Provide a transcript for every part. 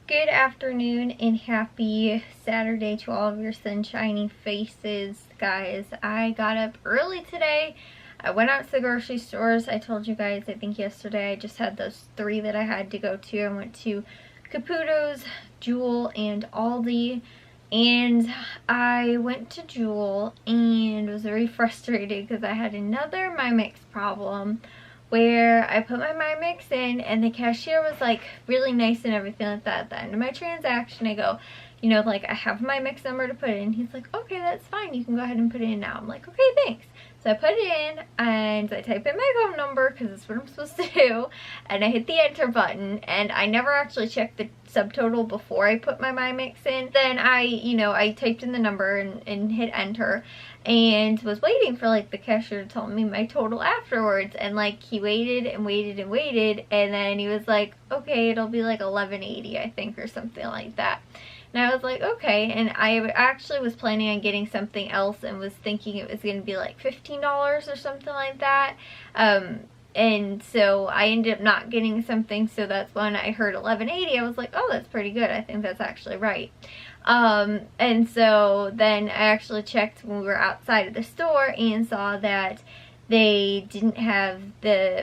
Good afternoon and happy Saturday to all of your sunshiny faces, guys. I got up early today. I went out to the grocery stores. I told you guys, I think yesterday, I just had those 3 that I had to go to. I went to Caputo's, Jewel, and Aldi. And I went to Jewel and was very frustrated because I had another My Mix problem where I put my My Mix in and the cashier was like really nice and everything like that. At the end of my transaction, I go, you know, like, I have my mix number to put in. He's like, okay, that's fine. You can go ahead and put it in now. I'm like, okay, thanks. So I put it in and I type in my phone number because that's what I'm supposed to do. And I hit the enter button and I never actually checked the subtotal before I put my My Mix in. Then I typed in the number and hit enter and was waiting for like the cashier to tell me my total afterwards. And like he waited and waited and waited and then he was like, okay, it'll be like $11.80 I think or something like that. And I was like, okay, and I actually was planning on getting something else and was thinking it was going to be like $15 or something like that. And so I ended up not getting something, so that's when I heard $11.80. I was like, oh, that's pretty good. I think that's actually right. And so then I actually checked when we were outside of the store and saw that they didn't have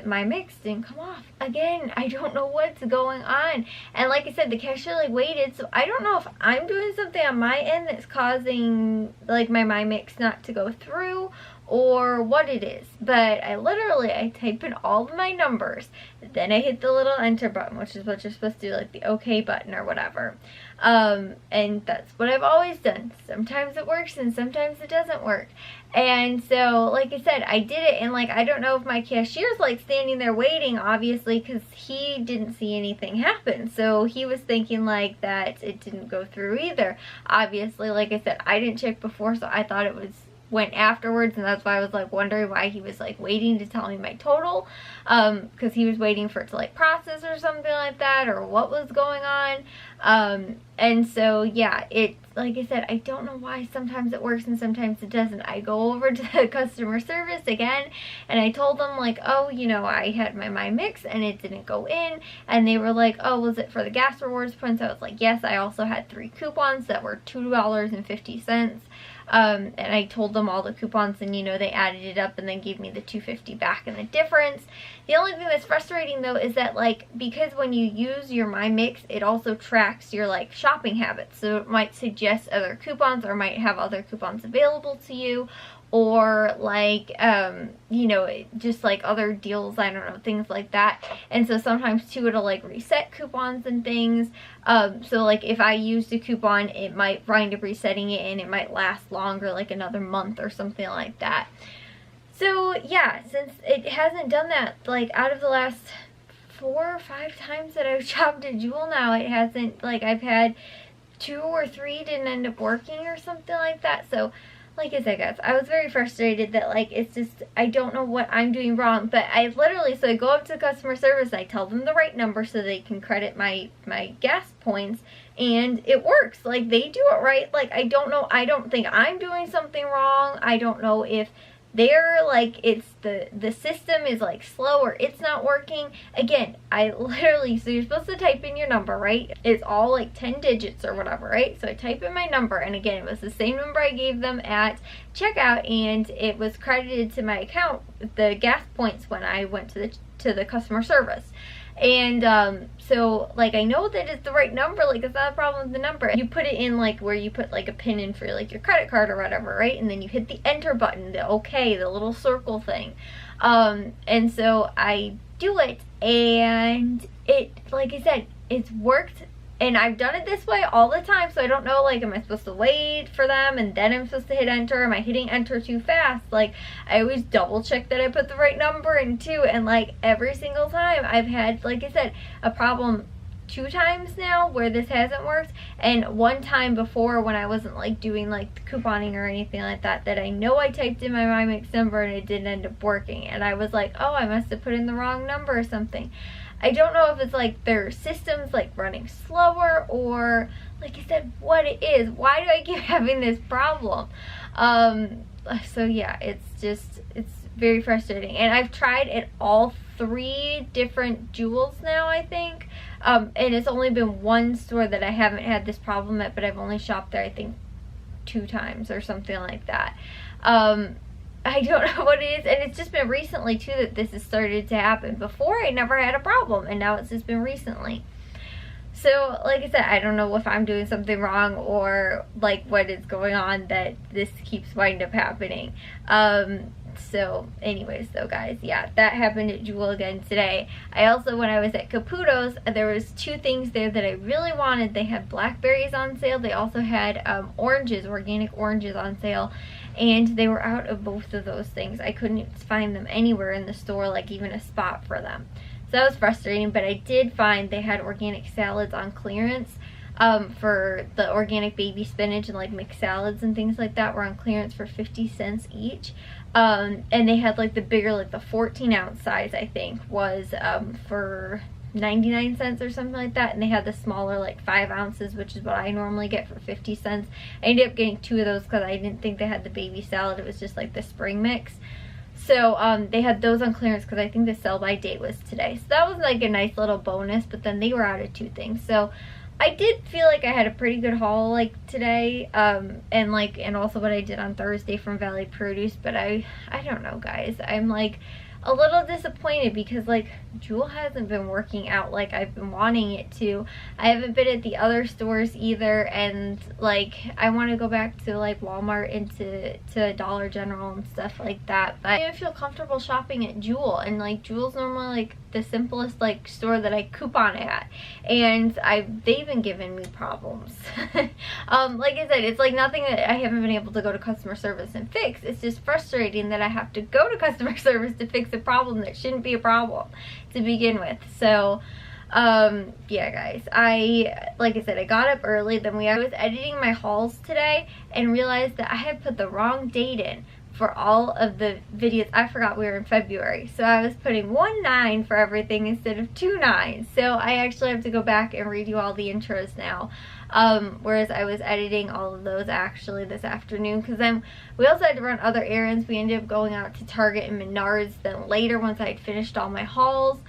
My Mix didn't come off. Again, I don't know what's going on. And like I said, the cashier like waited, so I don't know if I'm doing something on my end that's causing like my Mix not to go through or what it is. But I type in all of my numbers, then I hit the little enter button, which is what you're supposed to do, like the OK button or whatever. And that's what I've always done. Sometimes it works and sometimes it doesn't work. And so, like I said, I did it, and like, I don't know if my cashier's like standing there waiting, obviously, because he didn't see anything happen. So he was thinking like that it didn't go through either. Obviously, like I said, I didn't check before, so I thought it went afterwards, and that's why I was like wondering why he was like waiting to tell me my total, because he was waiting for it to like process or something like that, or what was going on. And so yeah, like I said, I don't know why sometimes it works and sometimes it doesn't. I go over to customer service again and I told them like, oh, you know, I had my Mix and it didn't go in, and they were like, oh, was it for the gas rewards points? I was like, yes. I also had 3 coupons that were $2.50. And I told them all the coupons, and you know, they added it up and then gave me the $2.50 back and the difference. The only thing that's frustrating though is that like, because when you use your My Mix, it also tracks your like shopping habits, so it might suggest other coupons or might have other coupons available to you, or like you know, just like other deals, I don't know, things like that. And so sometimes too, it'll like reset coupons and things. So like if I used a coupon, it might wind up resetting it and it might last longer, like another month or something like that. So yeah, since it hasn't done that, like out of the last 4 or 5 times that I've shopped at Jewel now, it hasn't, like, I've had 2 or 3 didn't end up working or something like that. So like I said, guys, I was very frustrated that like, it's just, I don't know what I'm doing wrong. But I literally, so I go up to customer service, I tell them the right number so they can credit my gas points, and it works. Like, they do it right. Like, I don't know, I don't think I'm doing something wrong. I don't know if they're like, it's the system is like slow or it's not working. Again, I literally, so you're supposed to type in your number, right? It's all like 10 digits or whatever, right? So I type in my number, and again, it was the same number I gave them at checkout, and it was credited to my account, the gas points, when I went to the customer service. And so like, I know that it's the right number, like it's not a problem with the number. You put it in like where you put like a pin in for like your credit card or whatever, right? And then you hit the enter button, the OK, the little circle thing. And so I do it, and it, like I said, it's worked. And I've done it this way all the time, so I don't know, like, am I supposed to wait for them and then I'm supposed to hit enter? Am I hitting enter too fast? Like, I always double check that I put the right number in too, and like every single time I've had, like I said, a problem 2 times now where this hasn't worked, and 1 time before when I wasn't like doing like the couponing or anything like that, that I know I typed in my Mix number and it didn't end up working, and I was like, oh, I must have put in the wrong number or something. I don't know if it's like their system's like running slower, or like I said, what it is. Why do I keep having this problem? So yeah, it's very frustrating. And I've tried at all 3 different Jewels now, I think. And it's only been one store that I haven't had this problem at, but I've only shopped there, I think, 2 times or something like that. I don't know what it is, and it's just been recently too that this has started to happen. Before, I never had a problem, and now it's just been recently. So, like I said, I don't know if I'm doing something wrong or like what is going on that this keeps winding up happening. So anyways though, guys, yeah, that happened at Jewel again today. I also, when I was at Caputo's, there was 2 things there that I really wanted. They had blackberries on sale. They also had oranges, organic oranges on sale, and they were out of both of those things. I couldn't find them anywhere in the store, like even a spot for them. So that was frustrating, but I did find they had organic salads on clearance. For the organic baby spinach and like mixed salads and things like that were on clearance for 50 cents each. And they had like the bigger, like the 14-ounce size, I think, was for 99 cents or something like that. And they had the smaller, like 5 ounces, which is what I normally get for 50 cents. I ended up getting 2 of those because I didn't think they had the baby salad. It was just like the spring mix. So they had those on clearance because I think the sell by date was today. So that was like a nice little bonus, but then they were out of 2 things. So I did feel like I had a pretty good haul like today, and also what I did on Thursday from Valley Produce, but I don't know, guys. I'm like a little disappointed because like Jewel hasn't been working out like I've been wanting it to. I haven't been at the other stores either, and like I want to go back to like Walmart and to Dollar General and stuff like that, but I didn't feel comfortable shopping at Jewel, and like Jewel's normally like the simplest like store that I coupon at, and they've been giving me problems. Like I said, it's like nothing that I haven't been able to go to customer service and fix. It's just frustrating that I have to go to customer service to fix a problem that shouldn't be a problem to begin with. So yeah, guys, like I said, I got up early. Then I was editing my hauls today and realized that I had put the wrong date in for all of the videos. I forgot we were in February, so I was putting 1/9 for everything instead of 2/9. So I actually have to go back and redo all the intros now. Whereas I was editing all of those actually this afternoon, because then we also had to run other errands. We ended up going out to Target and Menards then later once I had finished all my hauls,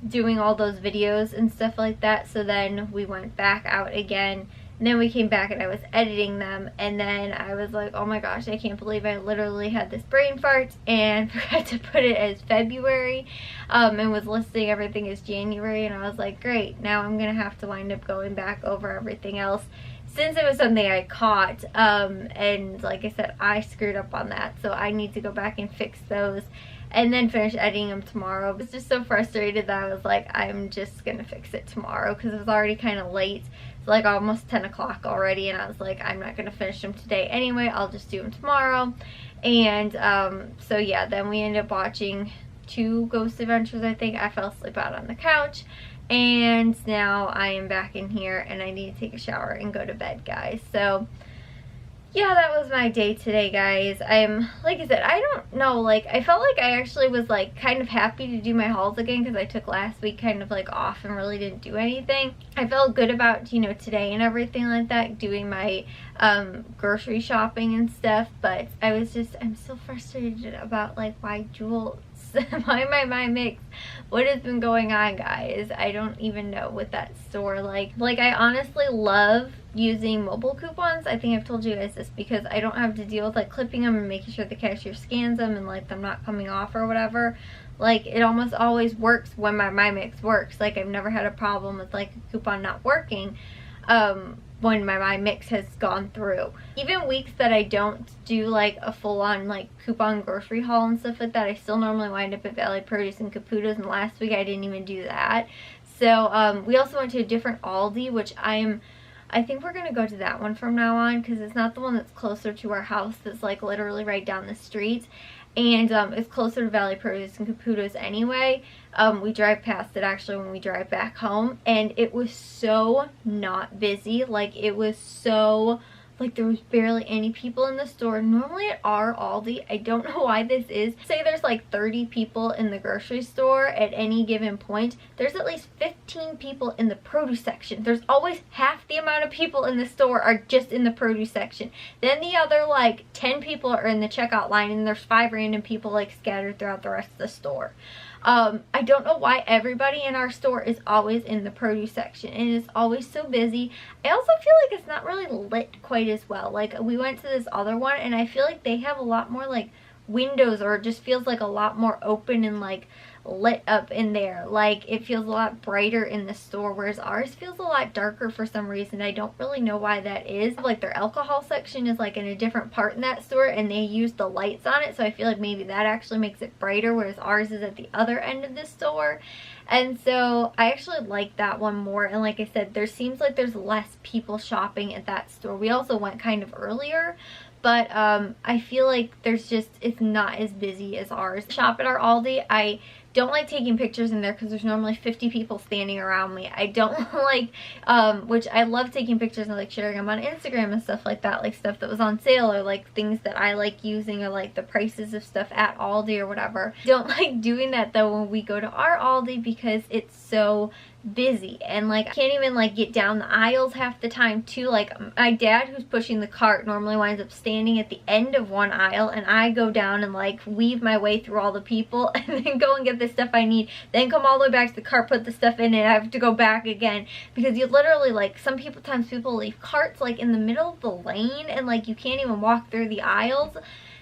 doing all those videos and stuff like that. So then we went back out again. And then we came back and I was editing them, and then I was like, oh my gosh, I can't believe I literally had this brain fart and forgot to put it as February, and was listing everything as January, and I was like, great, now I'm gonna have to wind up going back over everything else since it was something I caught, and like I said, I screwed up on that, so I need to go back and fix those and then finish editing them tomorrow. I was just so frustrated that I was like, I'm just gonna fix it tomorrow because it was already kind of late. It's like almost 10 o'clock already, and I was like, I'm not gonna finish them today anyway, I'll just do them tomorrow. And so yeah, then we ended up watching 2 Ghost Adventures, I think. I fell asleep out on the couch, and now I am back in here and I need to take a shower and go to bed, guys. So yeah, that was my day today, guys. Like I said, I don't know, like, I felt like I actually was, like, kind of happy to do my hauls again because I took last week kind of, like, off and really didn't do anything. I felt good about, you know, today and everything like that, doing my grocery shopping and stuff, but I'm so frustrated about, like, why Jewel, why my mix, what has been going on, guys? I don't even know with that store. Like I honestly love using mobile coupons. I think I've told you guys this, because I don't have to deal with like clipping them and making sure the cashier scans them and like them not coming off or whatever. Like it almost always works when my mix works. Like I've never had a problem with like a coupon not working when my mix has gone through. Even weeks that I don't do like a full-on like coupon grocery haul and stuff like that, I still normally wind up at Valley Produce and Caputo's, and last week I didn't even do that. So we also went to a different Aldi, which I think we're gonna go to that one from now on, because it's not the one that's closer to our house, that's like literally right down the street, and it's closer to Valley Produce and Caputo's anyway. We drive past it actually when we drive back home, and it was so not busy. Like it was so Like there was barely any people in the store. Normally at our Aldi, I don't know why this is. Say there's like 30 people in the grocery store at any given point. There's at least 15 people in the produce section. There's always half the amount of people in the store are just in the produce section. Then the other like 10 people are in the checkout line, and there's 5 random people like scattered throughout the rest of the store. I don't know why everybody in our store is always in the produce section, and it's always so busy. I also feel like it's not really lit quite as well. Like we went to this other one, and I feel like they have a lot more like windows, or it just feels like a lot more open and like lit up in there. Like it feels a lot brighter in the store, whereas ours feels a lot darker for some reason. I don't really know why that is. Like their alcohol section is like in a different part in that store, and they use the lights on it, so I feel like maybe that actually makes it brighter, whereas ours is at the other end of the store. And so I actually like that one more. And like I said, there seems like there's less people shopping at that store. We also went kind of earlier, but I feel like there's just, it's not as busy as ours. Shop at our Aldi. I don't like taking pictures in there because there's normally 50 people standing around me. I don't like, which I love taking pictures and like sharing them on Instagram and stuff like that, like stuff that was on sale, or like things that I like using, or like the prices of stuff at Aldi or whatever. Don't like doing that though when we go to our Aldi, because it's so busy, and like I can't even like get down the aisles half the time too. Like my dad, who's pushing the cart, normally winds up standing at the end of one aisle, and I go down and like weave my way through all the people and then go and get the stuff I need, then come all the way back to the cart, put the stuff in, and I have to go back again, because you literally like sometimes people leave carts like in the middle of the lane, and like you can't even walk through the aisles.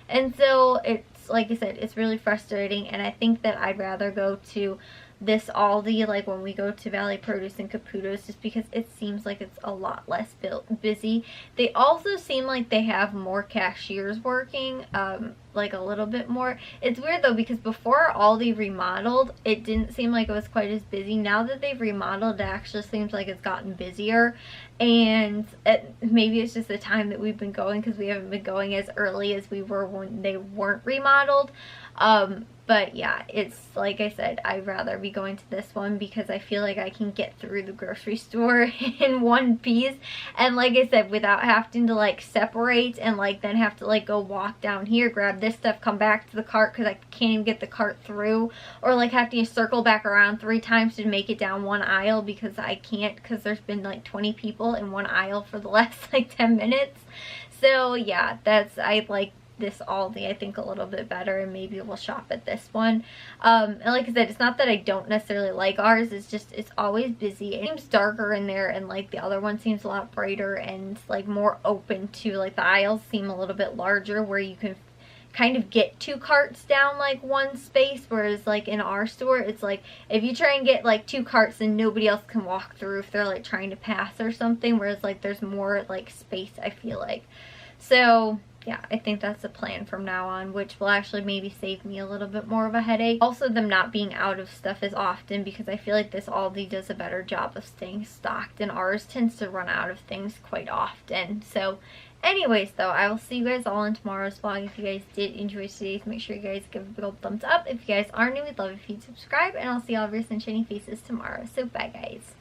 And so it's, like I said, it's really frustrating, and I think that I'd rather go to this Aldi like when we go to Valley Produce and Caputo's, just because it seems like it's a lot less busy. They also seem like they have more cashiers working, like a little bit more. It's weird though, because before Aldi remodeled, it didn't seem like it was quite as busy. Now that they've remodeled, it actually seems like it's gotten busier, and maybe it's just the time that we've been going, because we haven't been going as early as we were when they weren't remodeled. But yeah, it's like I said, I'd rather be going to this one because I feel like I can get through the grocery store in one piece, and like I said, without having to like separate and like then have to like go walk down here, grab this stuff, come back to the cart because I can't even get the cart through, or like have to circle back around 3 times to make it down one aisle, because I can't, because there's been like 20 people in one aisle for the last like 10 minutes. So yeah, I like this Aldi I think a little bit better, and maybe we'll shop at this one. And like I said, it's not that I don't necessarily like ours, it's just it's always busy. It seems darker in there, and like the other one seems a lot brighter and like more open too. Like the aisles seem a little bit larger, where you can kind of get 2 carts down like one space, whereas like in our store it's like if you try and get like 2 carts, then nobody else can walk through if they're like trying to pass or something, whereas like there's more like space, I feel like. So yeah, I think that's the plan from now on, which will actually maybe save me a little bit more of a headache. Also, them not being out of stuff as often, because I feel like this Aldi does a better job of staying stocked, and ours tends to run out of things quite often. So anyways though, I will see you guys all in tomorrow's vlog. If you guys did enjoy today's, make sure you guys give a big old thumbs up. If you guys are new, we'd love if you'd subscribe, and I'll see all of your sunshiny faces tomorrow. So bye guys.